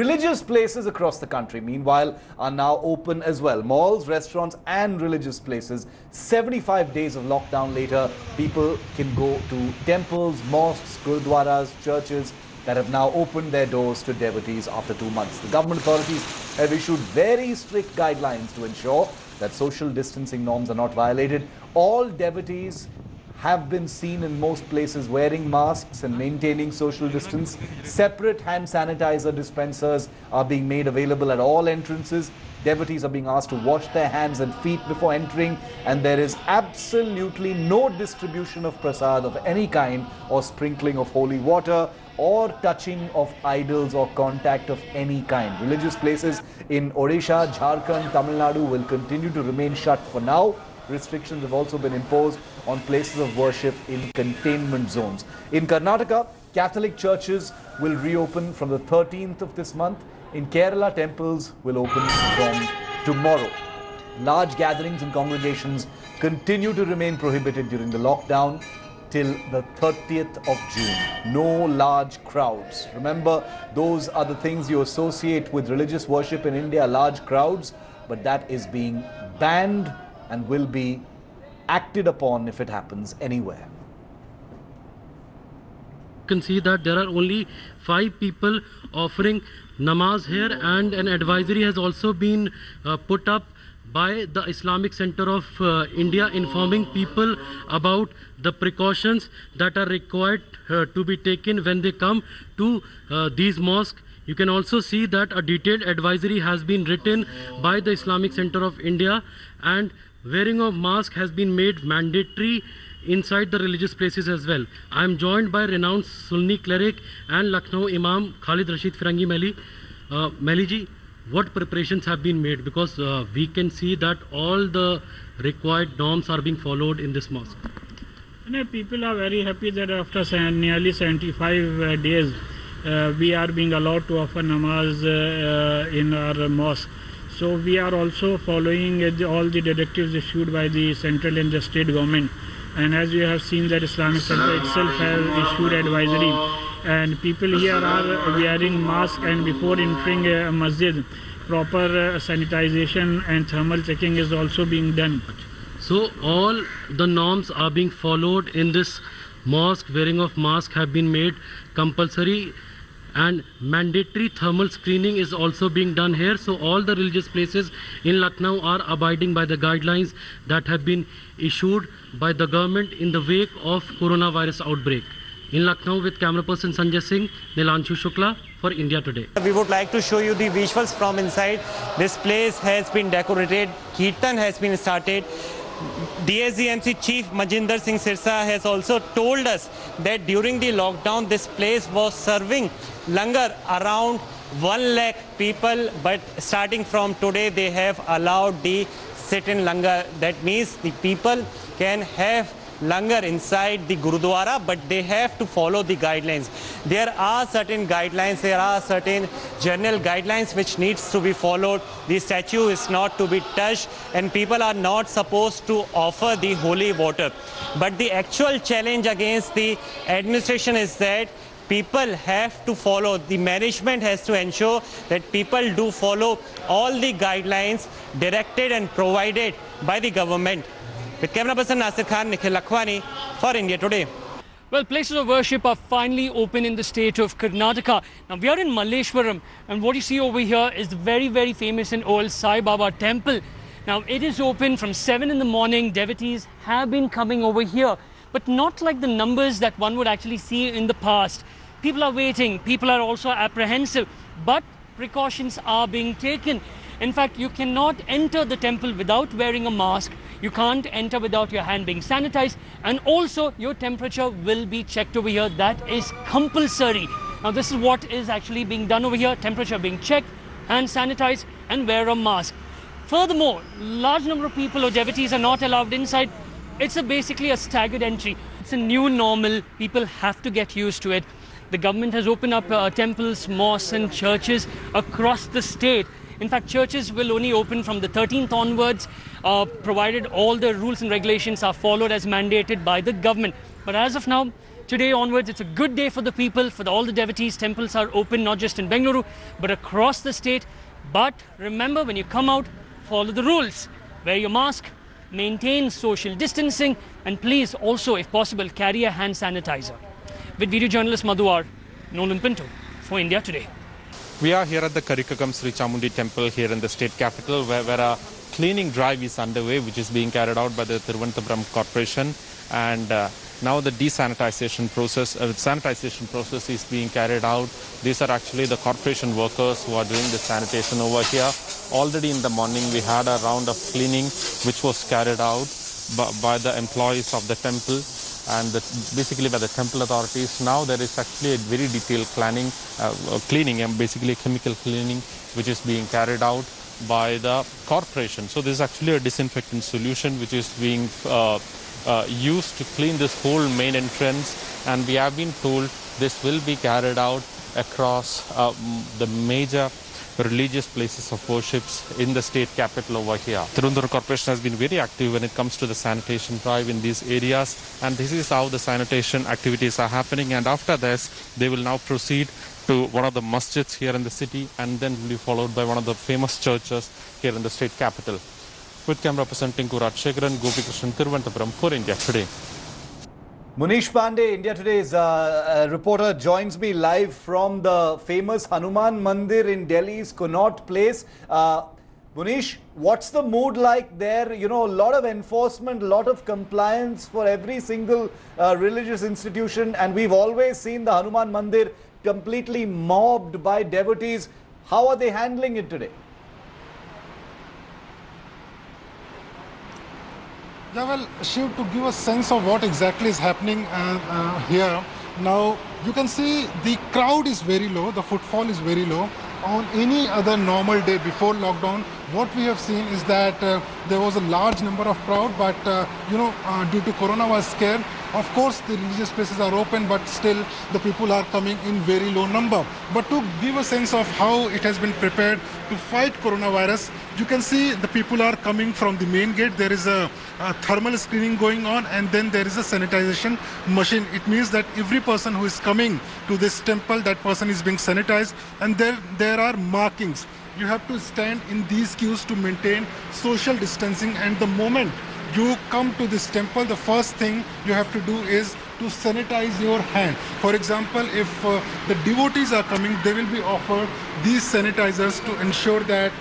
Religious places across the country, meanwhile, are now open as well. Malls, restaurants and religious places. 75 days of lockdown later, people can go to temples, mosques, gurudwaras, churches that have now opened their doors to devotees after 2 months. The government authorities have issued very strict guidelines to ensure that social distancing norms are not violated. All devotees have been seen in most places wearing masks and maintaining social distance. Separate hand sanitizer dispensers are being made available at all entrances. Devotees are being asked to wash their hands and feet before entering, and there is absolutely no distribution of prasad of any kind or sprinkling of holy water or touching of idols or contact of any kind. Religious places in Odisha, Jharkhand, Tamil Nadu will continue to remain shut for now. Restrictions have also been imposed on places of worship in containment zones. In Karnataka, Catholic churches will reopen from the 13th of this month. In Kerala, temples will open from tomorrow. Large gatherings and congregations continue to remain prohibited during the lockdown till the 30th of June. No large crowds. Remember, those are the things you associate with religious worship in India, large crowds, but that is being banned and will be acted upon if it happens anywhere. You can see that there are only 5 people offering namaz here, and an advisory has also been put up by the Islamic Center of India, informing people about the precautions that are required to be taken when they come to these mosques. You can also see that a detailed advisory has been written by the Islamic Center of India, and wearing of mask has been made mandatory inside the religious places as well. I am joined by renowned Sunni cleric and Lucknow Imam Khalid Rashid Firangi Meli. Meli ji, what preparations have been made? Because we can see that all the required norms are being followed in this mosque. People are very happy that after nearly 75 days we are being allowed to offer namaz in our mosque. So we are also following all the directives issued by the central and the state government. And as you have seen, that Islamic Center itself has issued advisory, and people here are wearing masks, and before entering a masjid, proper sanitization and thermal checking is also being done. So all the norms are being followed in this mosque. Wearing of mask have been made compulsory, and mandatory thermal screening is also being done here. So all the religious places in Lucknow are abiding by the guidelines that have been issued by the government in the wake of coronavirus outbreak. In Lucknow, with camera person Sanjay Singh, Nilanshu Shukla for India Today. We would like to show you the visuals from inside. This place has been decorated, Kirtan has been started. DSGMC Chief Majinder Singh Sirsa has also told us that during the lockdown, this place was serving langar around 1 lakh people, but starting from today, they have allowed the sit-in langar. That means the people can have langar inside the Gurudwara, but they have to follow the guidelines. There are certain guidelines, there are certain general guidelines which needs to be followed. The statue is not to be touched, and people are not supposed to offer the holy water. But the actual challenge against the administration is that people have to follow, the management has to ensure that people do follow all the guidelines directed and provided by the government. With camera person Nasir Khan, Nikhil Lakhwani for India Today. Well, places of worship are finally open in the state of Karnataka. Now, we are in Malleshwaram, and what you see over here is the very, very famous and old Sai Baba temple. Now, it is open from 7 in the morning. Devotees have been coming over here, but not like the numbers that one would actually see in the past. People are waiting, people are also apprehensive, but precautions are being taken. In fact, you cannot enter the temple without wearing a mask. You can't enter without your hand being sanitized, and also your temperature will be checked over here. That is compulsory. Now, this is what is actually being done over here. Temperature being checked, hand sanitized, and wear a mask. Furthermore, large number of people or devotees are not allowed inside. It's basically a staggered entry. It's a new normal. People have to get used to it. The government has opened up temples, mosques and churches across the state. In fact, churches will only open from the 13th onwards, provided all the rules and regulations are followed as mandated by the government. But as of now, today onwards, it's a good day for the people, for all the devotees. Temples are open not just in Bengaluru, but across the state. But remember, when you come out, follow the rules. Wear your mask, maintain social distancing, and please also, if possible, carry a hand sanitizer. With video journalist Madhuar, Nolan Pinto for India Today. We are here at the Karikakam Sri Chamundi temple here in the state capital where a cleaning drive is underway, which is being carried out by the Thiruvananthapuram Corporation, and now the sanitization process is being carried out. These are actually the corporation workers who are doing the sanitation over here. Already in the morning we had a round of cleaning which was carried out by the employees of the temple and basically by the temple authorities. Now there is actually a very detailed cleaning and basically chemical cleaning which is being carried out by the corporation. So this is actually a disinfectant solution which is being used to clean this whole main entrance, and we have been told this will be carried out across the major religious places of worships in the state capital over here. Thiruvananthapuram Corporation has been very active when it comes to the sanitation drive in these areas, and this is how the sanitation activities are happening. And after this, they will now proceed to one of the masjids here in the city, and then will be followed by one of the famous churches here in the state capital. With camera person Tinku Rajshekharan, Gopi Krishnan, Thiruvananthapuram for India Today. Munish Pandey, India Today's reporter, joins me live from the famous Hanuman Mandir in Delhi's Connaught Place. Munish, what's the mood like there? You know, a lot of enforcement, a lot of compliance for every single religious institution, and we've always seen the Hanuman Mandir completely mobbed by devotees. How are they handling it today? Yeah, well, Shiv, to give a sense of what exactly is happening here, now you can see the crowd is very low, the footfall is very low. On any other normal day before lockdown, what we have seen is that there was a large number of crowd, but due to Corona was scared. Of course, the religious places are open, but still the people are coming in very low number. But to give a sense of how it has been prepared to fight coronavirus, you can see the people are coming from the main gate. There is a thermal screening going on, and then there is a sanitization machine. It means that every person who is coming to this temple, that person is being sanitized, and there are markings. You have to stand in these queues to maintain social distancing, and the moment you come to this temple, the first thing you have to do is to sanitize your hand. For example, if the devotees are coming, they will be offered these sanitizers to ensure that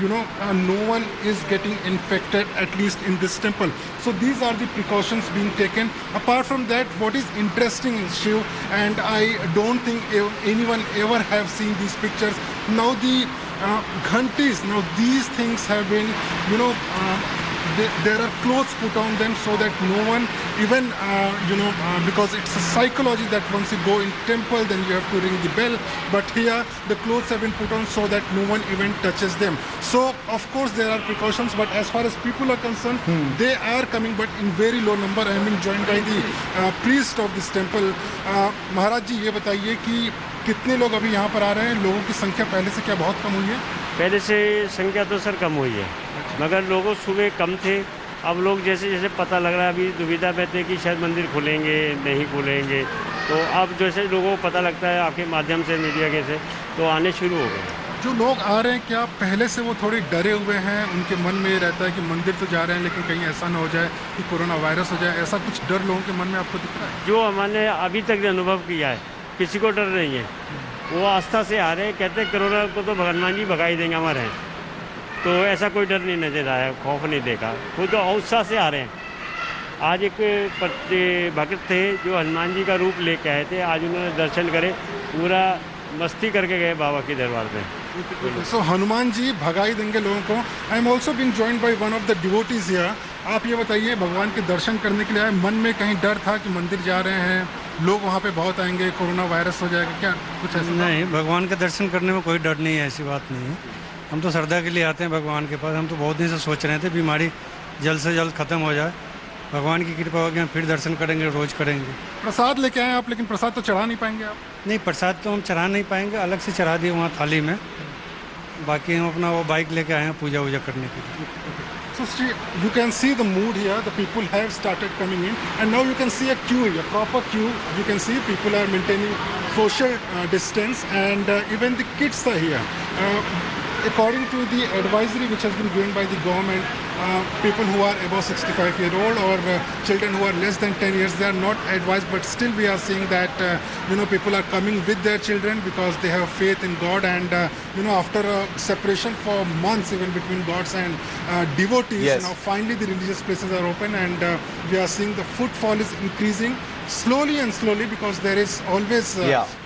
no one is getting infected, at least in this temple. So these are the precautions being taken. Apart from that, what is interesting is, Shiv, and I don't think anyone ever have seen these pictures. Now the ghantis, now these things have been, there are clothes put on them so that no one, even because it's a psychology that once you go in temple, then you have to ring the bell. But here the clothes have been put on so that no one even touches them. So of course there are precautions, but as far as people are concerned, they are coming, but in very low number. I am being joined by the priest of this temple. Maharaj ji, ये बताइए कि कितने लोग अभी यहाँ पर आ रहे हैं? लोगों की संख्या पहले से क्या बहुत कम हुई है? पहले से संख्या तो सर कम हुई है, मगर लोगों सुबह कम थे। अब लोग जैसे जैसे पता लग रहा है, अभी दुविधा में थे कि शायद मंदिर खुलेंगे नहीं खुलेंगे, तो अब जैसे लोगों को पता लगता है आपके माध्यम से, मीडिया के से, तो आने शुरू हो गए। जो लोग आ रहे हैं, क्या पहले से वो थोड़े डरे हुए हैं? उनके मन में ये रहता है कि मंदिर तो जा रहे हैं लेकिन कहीं ऐसा ना हो जाए कि कोरोना वायरस हो जाए, ऐसा कुछ डर लोगों के मन में आपको दिख रहा है? जो हमने अभी तक अनुभव किया है, किसी को डर नहीं है, वो आस्था से आ रहे हैं। कहते हैं कोरोना को तो हनुमान जी भगा ही देंगे हमारे हैं, तो ऐसा कोई डर नहीं नजर आया, खौफ नहीं देखा, खुद उत्साह से आ रहे हैं। आज एक भक्त थे जो हनुमान जी का रूप लेके आए थे, आज उन्होंने दर्शन करे, पूरा मस्ती करके गए बाबा के दरबार पे। So हनुमान जी भगा ही देंगे लोगों को। I am also being joined by one of the devotees here. आप ये बताइए, भगवान के दर्शन करने के लिए आए, मन में कहीं डर था कि मंदिर जा रहे हैं, लोग वहाँ पे बहुत आएंगे, कोरोना वायरस हो जाएगा, क्या कुछ ऐसा? नहीं, भगवान के दर्शन करने में कोई डर नहीं है, ऐसी बात नहीं है। हम तो श्रद्धा के लिए आते हैं भगवान के पास। हम तो बहुत दिन से सोच रहे थे बीमारी जल्द से जल्द खत्म हो जाए, भगवान की कृपा होगी, हम फिर दर्शन करेंगे, रोज करेंगे। प्रसाद लेके आए आप, लेकिन प्रसाद तो चढ़ा नहीं पाएंगे आप? नहीं, प्रसाद तो हम चढ़ा नहीं पाएंगे, अलग से चढ़ा दिए वहाँ थाली में। बाकी हम अपना वो बाइक लेके आए हैं पूजा वूजा करने के लिए। So you can see the mood here. The people have started coming in, and now you can see a queue, a proper queue. You can see people are maintaining social distance, and even the kids are here. According to the advisory which has been given by the government, people who are above 65-year-old or children who are less than 10 years, they are not advised, but still we are seeing that people are coming with their children because they have faith in God, and after a separation for months even between gods and devotees, yes, now finally the religious places are open, and we are seeing the footfall is increasing slowly and slowly, because there is always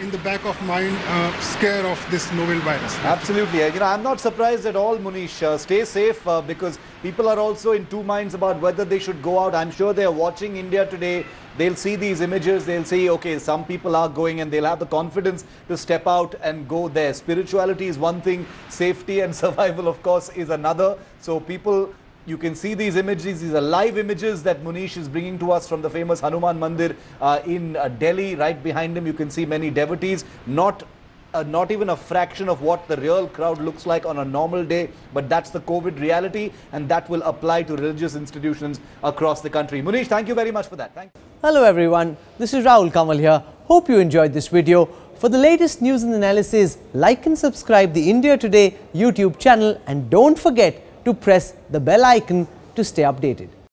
in the back of mind scare of this novel virus. Absolutely. I'm not surprised at all, Munish. Stay safe because people are also in two minds about whether they should go out. I'm sure they're watching India Today. They'll see these images. They'll see, okay, some people are going, and they'll have the confidence to step out and go there. Spirituality is one thing. Safety and survival, of course, is another. So people... You can see these images. These are live images that Munish is bringing to us from the famous Hanuman Mandir in Delhi. Right behind him, you can see many devotees. Not even a fraction of what the real crowd looks like on a normal day, but that's the COVID reality, and that will apply to religious institutions across the country. Munish, thank you very much for that. Thank you. Hello everyone, this is Rahul Kamal here. Hope you enjoyed this video. For the latest news and analysis, like and subscribe the India Today YouTube channel, and don't forget to press the bell icon to stay updated.